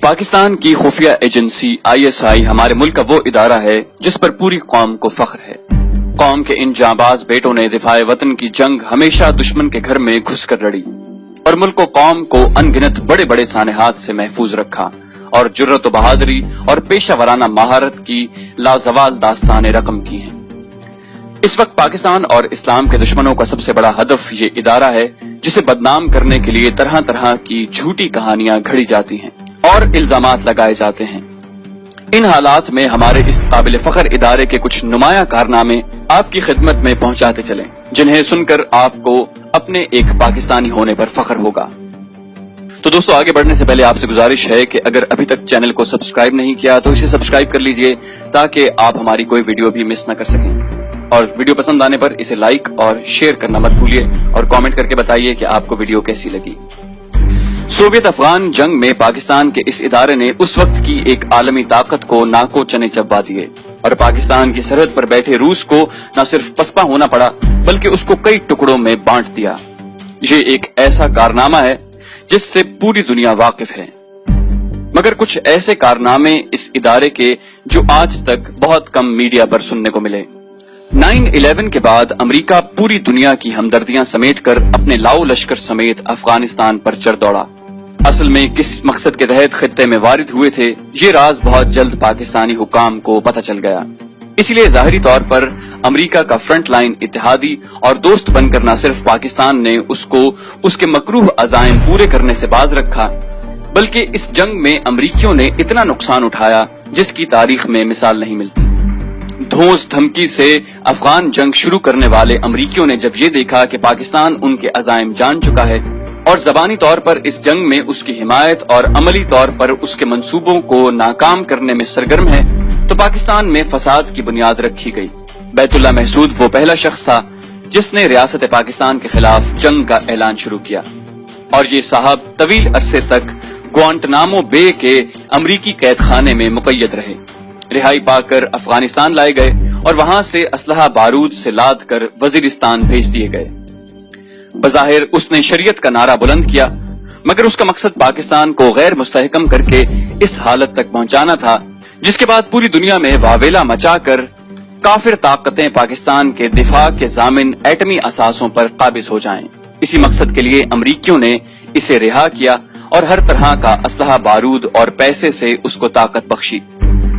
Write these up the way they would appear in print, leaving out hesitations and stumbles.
پاکستان کی خفیہ agency ISI ہمارے ملک کا وہ ادارہ ہے جس پر پوری قوم کو فخر ہے۔ قوم کے ان جانباز بیٹوں نے دفاع وطن کی جنگ ہمیشہ دشمن کے گھر میں گھس کر لڑی اور ملک و قوم کو ان گنت بڑے بڑے سانحات سے محفوظ رکھا اور جرت و بہادری اور پیشہ ورانہ مہارت کی لازوال داستانیں رقم کی ہیں۔ اس وقت پاکستان اور اسلام کے دشمنوں کا سب سے بڑا ہدف یہ ادارہ ہے جسے بدنام کرنے کے لیے طرح طرح کی جھوٹی کہانیاں گھڑی جاتی ہیں اور الزامات لگائے جاتے ہیں۔ ان حالات میں ہمارے اس قابل فخر ادارے کے کچھ نمایاں کارنامے آپ کی خدمت میں پہنچاتے چلیں جنہیں سن کر آپ کو اپنے ایک پاکستانی ہونے پر فخر ہوگا۔ تو دوستو، آگے بڑھنے سے پہلے آپ سے گزارش ہے کہ اگر ابھی تک چینل کو سبسکرائب نہیں کیا تو اسے سبسکرائب کر لیجئے تاکہ آپ ہماری کوئی ویڈیو بھی مس نہ کر سکیں، اور ویڈیو پسند آنے پر اسے لائک اور شیئر کرنا مت بھولیے اور کامنٹ کر کے بتائیے کہ آپ کو ویڈیو کیسی لگی۔ سوویت افغان جنگ میں پاکستان کے اس ادارے نے اس وقت کی ایک عالمی طاقت کو ناکو چنے چبا دیے اور پاکستان کی سرحد پر بیٹھے روس کو نہ صرف پسپا ہونا پڑا بلکہ اس کو کئی ٹکڑوں میں بانٹ دیا۔ یہ ایک ایسا کارنامہ ہے جس سے پوری دنیا واقف ہے، مگر کچھ ایسے کارنامے اس ادارے کے جو آج تک بہت کم میڈیا پر سننے کو ملے۔ 9/11 کے بعد امریکہ پوری دنیا کی ہمدردیاں سمیٹ کر اپنے لاؤ لشکر سمیت افغانستان پر چڑھ دوڑا۔ اصل میں کس مقصد کے تحت خطے میں وارد ہوئے تھے، یہ راز بہت جلد پاکستانی حکام کو پتہ چل گیا۔ اسی لیے ظاہری طور پر امریکہ کا فرنٹ لائن اتحادی اور دوست بن کر نہ صرف پاکستان نے اس کو اس کے مکروہ عزائم پورے کرنے سے باز رکھا، بلکہ اس جنگ میں امریکیوں نے اتنا نقصان اٹھایا جس کی تاریخ میں مثال نہیں ملتی۔ دھوس دھمکی سے افغان جنگ شروع کرنے والے امریکیوں نے جب یہ دیکھا کہ پاکستان ان کے عزائم جان چکا ہے اور زبانی طور پر اس جنگ میں اس کی حمایت اور عملی طور پر اس کے منصوبوں کو ناکام کرنے میں سرگرم ہے، تو پاکستان میں فساد کی بنیاد رکھی گئی۔ بیت اللہ محسود وہ پہلا شخص تھا جس نے ریاست پاکستان کے خلاف جنگ کا اعلان شروع کیا، اور یہ صاحب طویل عرصے تک گوانٹنامو بے کے امریکی قید خانے میں مقید رہے۔ رہائی پا کر افغانستان لائے گئے اور وہاں سے اسلحہ بارود سے لاد کر وزیرستان بھیج دیے گئے۔ بظاہر اس نے شریعت کا نعرہ بلند کیا، مگر اس کا مقصد پاکستان کو غیر مستحکم کر کے اس حالت تک پہنچانا تھا جس کے بعد پوری دنیا میں واویلا مچا کر کافر طاقتیں پاکستان کے دفاع کے ضامن ایٹمی اثاثوں پر قابض ہو جائیں۔ اسی مقصد کے لیے امریکیوں نے اسے رہا کیا اور ہر طرح کا اسلحہ بارود اور پیسے سے اس کو طاقت بخشی۔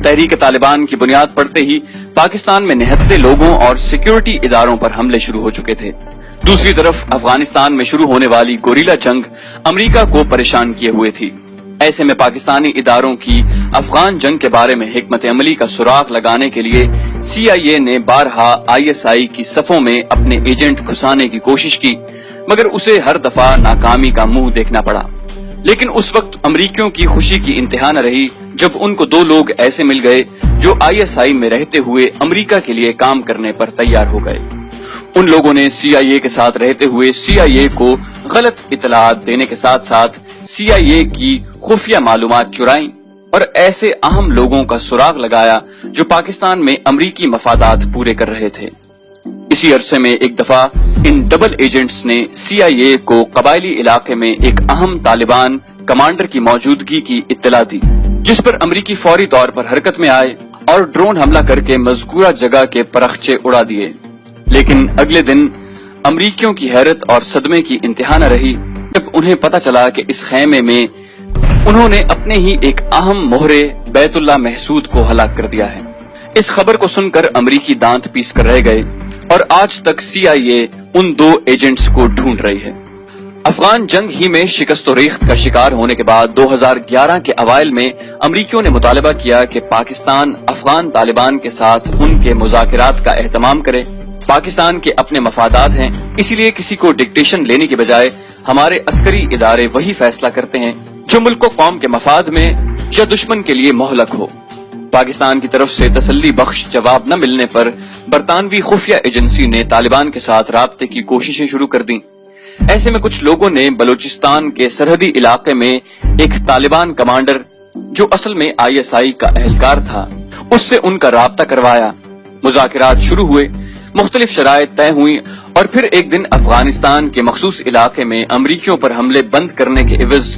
تحریک طالبان کی بنیاد پڑتے ہی پاکستان میں نہتے لوگوں اور سیکیورٹی اداروں پر حملے شروع ہو چکے تھے۔ دوسری طرف افغانستان میں شروع ہونے والی گوریلا جنگ امریکہ کو پریشان کیے ہوئے تھی۔ ایسے میں پاکستانی اداروں کی افغان جنگ کے بارے میں حکمت عملی کا سراغ لگانے کے لیے CIA نے بارہا ISI کی صفوں میں اپنے ایجنٹ گھسانے کی کوشش کی، مگر اسے ہر دفعہ ناکامی کا منہ دیکھنا پڑا۔ لیکن اس وقت امریکیوں کی خوشی کی انتہا نہ رہی جب ان کو دو لوگ ایسے مل گئے جو ISI میں رہتے ہوئے امریکہ کے لیے کام کرنے پر تیار ہو گئے۔ ان لوگوں نے CIA کے ساتھ رہتے ہوئے CIA کو غلط اطلاعات دینے کے ساتھ ساتھ CIA کی خفیہ معلومات چرائیں اور ایسے اہم لوگوں کا سراغ لگایا جو پاکستان میں امریکی مفادات پورے کر رہے تھے۔ اسی عرصے میں ایک دفعہ ان ڈبل ایجنٹس نے CIA کو قبائلی علاقے میں ایک اہم طالبان کمانڈر کی موجودگی کی اطلاع دی، جس پر امریکی فوری طور پر حرکت میں آئے اور ڈرون حملہ کر کے مذکورہ جگہ کے پرخچے اڑا دیے۔ لیکن اگلے دن امریکیوں کی حیرت اور صدمے کی انتہا نہ رہی جب انہیں پتہ چلا کہ اس خیمے میں انہوں نے اپنے ہی ایک اہم مہرے بیت اللہ محسود کو ہلاک کر دیا ہے۔ اس خبر کو سن کر امریکی دانت پیس کر رہ گئے اور آج تک CIA ان دو ایجنٹس کو ڈھونڈ رہی ہے۔ افغان جنگ ہی میں شکست و ریخت کا شکار ہونے کے بعد 2011 کے اوائل میں امریکیوں نے مطالبہ کیا کہ پاکستان افغان طالبان کے ساتھ ان کے مذاکرات کا اہتمام کرے۔ پاکستان کے اپنے مفادات ہیں، اسی لیے کسی کو ڈکٹیشن لینے کے بجائے ہمارے عسکری ادارے وہی فیصلہ کرتے ہیں جو ملک و قوم کے مفاد میں یا دشمن کے لیے مہلک ہو۔ پاکستان کی طرف سے تسلی بخش جواب نہ ملنے پر برطانوی خفیہ ایجنسی نے طالبان کے ساتھ رابطے کی کوششیں شروع کر دیں۔ ایسے میں کچھ لوگوں نے بلوچستان کے سرحدی علاقے میں ایک طالبان کمانڈر جو اصل میں ISI کا اہلکار تھا اس سے ان کا رابطہ کروایا۔ مذاکرات شروع ہوئے، مختلف شرائط طے ہوئیں اور پھر ایک دن افغانستان کے مخصوص علاقے میں امریکیوں پر حملے بند کرنے کے عوض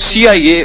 CIA